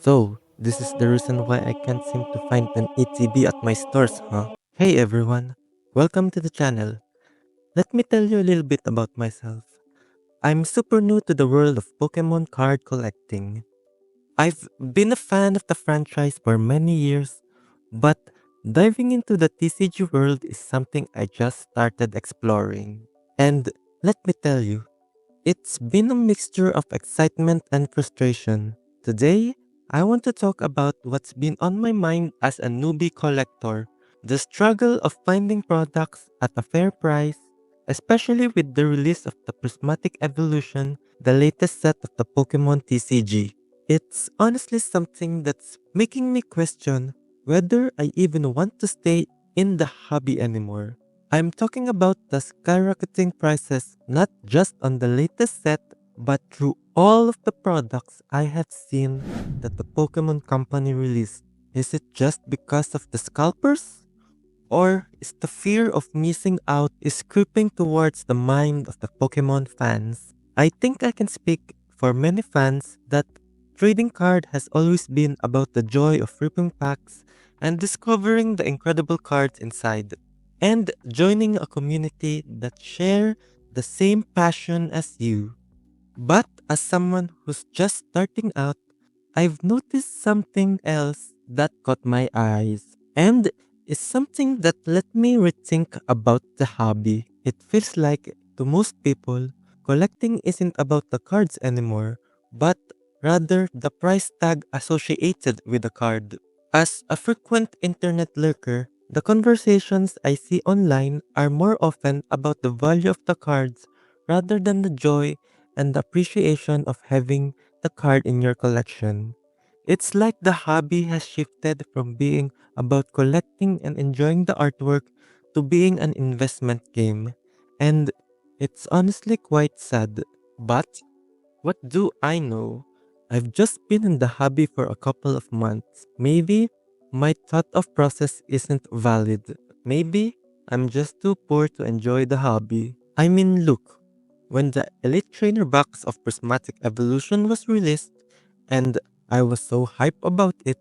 So, this is the reason why I can't seem to find an ATB at my stores, huh? Hey everyone, welcome to the channel. Let me tell you a little bit about myself. I'm super new to the world of Pokemon card collecting. I've been a fan of the franchise for many years, but diving into the TCG world is something I just started exploring. And let me tell you, it's been a mixture of excitement and frustration. Today, I want to talk about what's been on my mind as a newbie collector, the struggle of finding products at a fair price, especially with the release of the Prismatic Evolution, the latest set of the Pokémon TCG. It's honestly something that's making me question whether I even want to stay in the hobby anymore. I'm talking about the skyrocketing prices not just on the latest set, but through all of the products I have seen that the Pokemon Company released. Is it just because of the scalpers? Or is the fear of missing out is creeping towards the mind of the Pokemon fans? I think I can speak for many fans that trading card has always been about the joy of ripping packs and discovering the incredible cards inside, and joining a community that share the same passion as you. But as someone who's just starting out, I've noticed something else that caught my eyes. And it's something that let me rethink about the hobby. It feels like to most people, collecting isn't about the cards anymore, but rather the price tag associated with the card. As a frequent internet lurker, the conversations I see online are more often about the value of the cards rather than the joy and the appreciation of having the card in your collection. It's like the hobby has shifted from being about collecting and enjoying the artwork to being an investment game. And it's honestly quite sad. But what do I know? I've just been in the hobby for a couple of months. Maybe my thought of process isn't valid. Maybe I'm just too poor to enjoy the hobby. I mean, look, when the Elite Trainer box of Prismatic Evolution was released, and I was so hyped about it,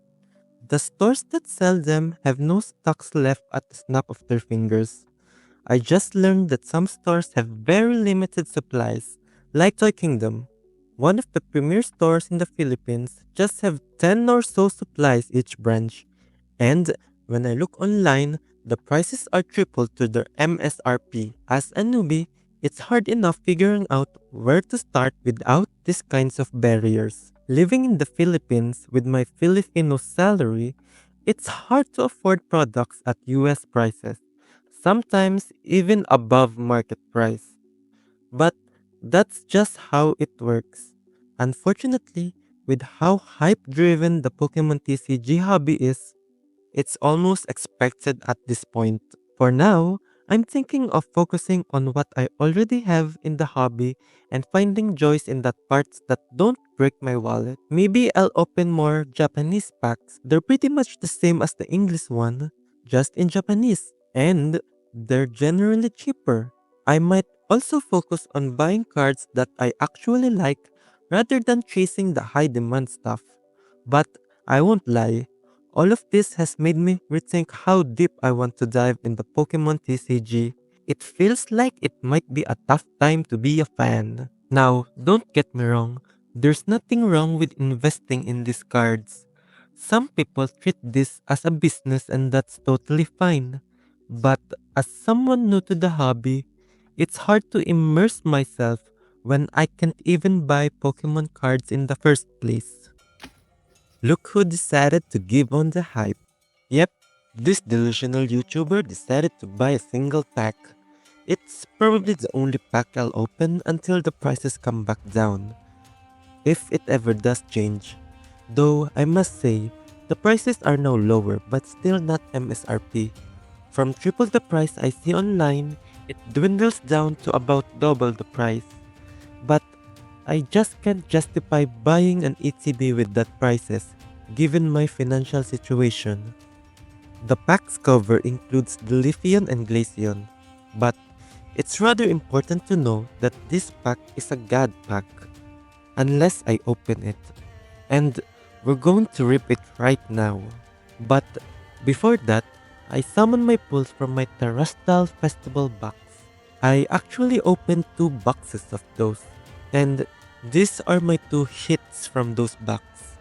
the stores that sell them have no stocks left at the snap of their fingers. I just learned that some stores have very limited supplies, like Toy Kingdom. One of the premier stores in the Philippines just have 10 or so supplies each branch. And when I look online, the prices are triple to their MSRP. As a newbie, it's hard enough figuring out where to start without these kinds of barriers. Living in the Philippines with my Filipino salary, it's hard to afford products at US prices, sometimes even above market price. But that's just how it works. Unfortunately, with how hype driven the Pokemon TCG hobby is, it's almost expected at this point. For now, I'm thinking of focusing on what I already have in the hobby and finding joys in that parts that don't break my wallet. Maybe I'll open more Japanese packs. They're pretty much the same as the English one, just in Japanese. And they're generally cheaper. I might also focus on buying cards that I actually like rather than chasing the high demand stuff. But I won't lie, all of this has made me rethink how deep I want to dive in the Pokemon TCG. It feels like it might be a tough time to be a fan. Now, don't get me wrong, there's nothing wrong with investing in these cards. Some people treat this as a business and that's totally fine. But as someone new to the hobby, it's hard to immerse myself when I can't even buy Pokemon cards in the first place. Look who decided to give on the hype. Yep, this delusional YouTuber decided to buy a single pack. It's probably the only pack I'll open until the prices come back down, if it ever does change. Though I must say, the prices are now lower but still not MSRP. From triple the price I see online, it dwindles down to about double the price. But I just can't justify buying an ETB with that prices, given my financial situation. The pack's cover includes the Leafeon and Glaceon, but it's rather important to know that this pack is a God pack. unless I open it. And we're going to rip it right now. But before that, I summon my pulls from my Terrestrial Festival box. I actually opened 2 boxes of those. And these are my 2 hits from those boxes.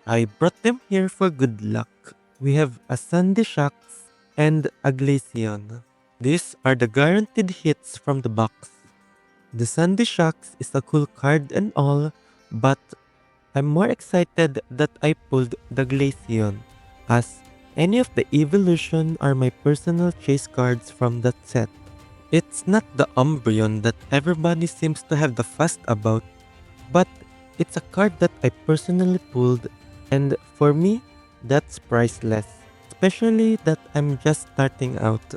I brought them here for good luck. We have a Sandy Shocks and a Glaceon. These are the guaranteed hits from the box. The Sandy Shocks is a cool card and all, but I'm more excited that I pulled the Glaceon, as any of the evolution are my personal chase cards from that set. It's not the Umbreon that everybody seems to have the fuss about, but it's a card that I personally pulled, and for me, that's priceless. Especially that I'm just starting out.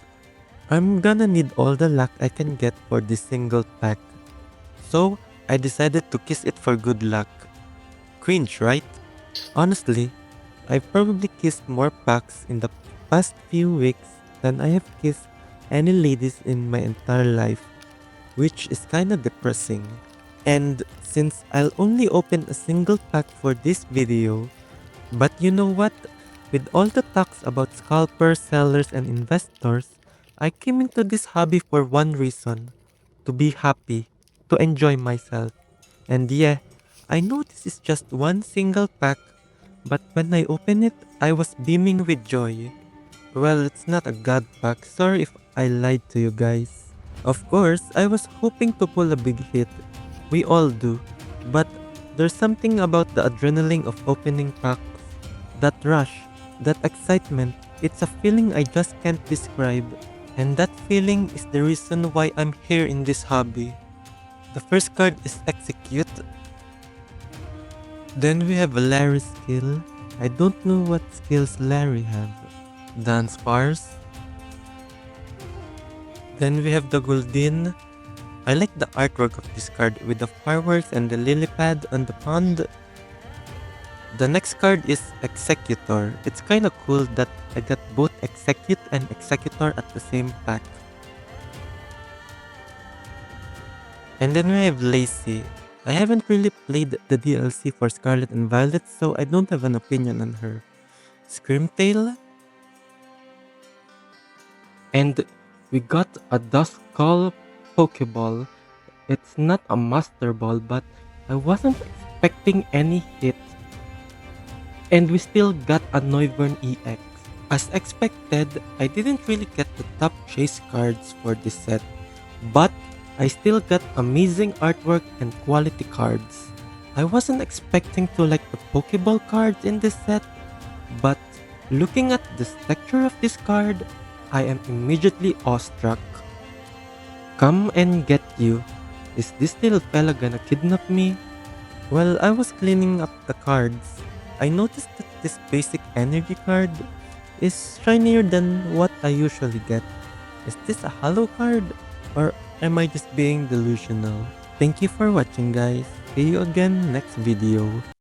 I'm gonna need all the luck I can get for this single pack. So, I decided to kiss it for good luck. Cringe, right? Honestly, I've probably kissed more packs in the past few weeks than I have kissed any ladies in my entire life, which is kinda depressing. And since I'll only open a single pack for this video, but you know what? With all the talks about scalpers, sellers, and investors, I came into this hobby for one reason: to be happy, to enjoy myself. And yeah, I know this is just one single pack, but when I opened it, I was beaming with joy. Well, it's not a god pack, sorry if I lied to you guys. Of course, I was hoping to pull a big hit. We all do. But there's something about the adrenaline of opening packs. That rush, that excitement, it's a feeling I just can't describe. And that feeling is the reason why I'm here in this hobby. The first card is Execute. Then we have a Larry skill. I don't know what skills Larry have. Dance Bars. Then we have the Goldin. I like the artwork of this card with the fireworks and the lily pad on the pond. The next card is Executor. It's kinda cool that I got both Execute and Executor at the same pack. And then we have Lacey. I haven't really played the DLC for Scarlet and Violet, so I don't have an opinion on her. Screamtail. And we got a Duskull Pokeball. It's not a Master Ball, but I wasn't expecting any hit. And we still got a Noivern EX. As expected, I didn't really get the top chase cards for this set, but I still got amazing artwork and quality cards. I wasn't expecting to like the Pokeball cards in this set, but looking at the texture of this card, I am immediately awestruck. Come and get you. Is this little fella gonna kidnap me? While I was cleaning up the cards, I noticed that this basic energy card is shinier than what I usually get. Is this a holo card? Or am I just being delusional? Thank you for watching, guys. See you again next video.